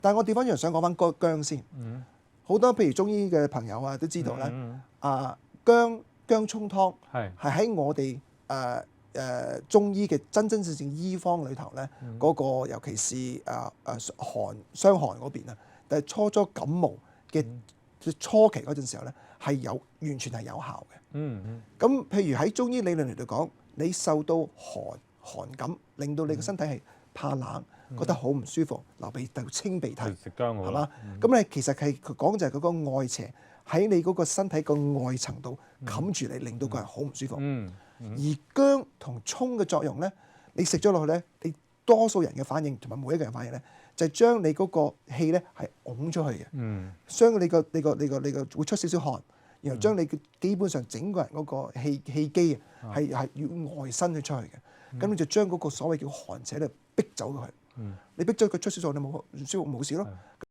但係我調翻轉想講翻個薑先。好多譬如中醫嘅朋友啊都知道咧，薑葱湯係喺我哋中醫嘅真正醫方裏頭咧，嗰個尤其是傷寒嗰邊啊，但係初感冒嘅初期嗰陣時候咧，係完全係有效嘅。咁譬如喺中醫理論嚟到講，你受到寒感，令到你嘅身體係怕冷，覺得好唔舒服，流鼻涕、清鼻涕，食薑好係嘛？咁你其實係講就係佢個外邪喺你嗰個身體個外層度冚住你，令到個人好唔舒服。而薑同葱嘅作用咧，你食咗落去咧，你多數人嘅反應同埋每一個人反應咧，就係將你嗰個氣咧係拱出去嘅，將你個會出少少汗，然後將你基本上整個人嗰個氣機啊係要外伸佢出去嘅，咁你就將嗰個所謂叫寒邪咧逼走佢。你逼咗佢出少少汗，你冇舒服冇事咯。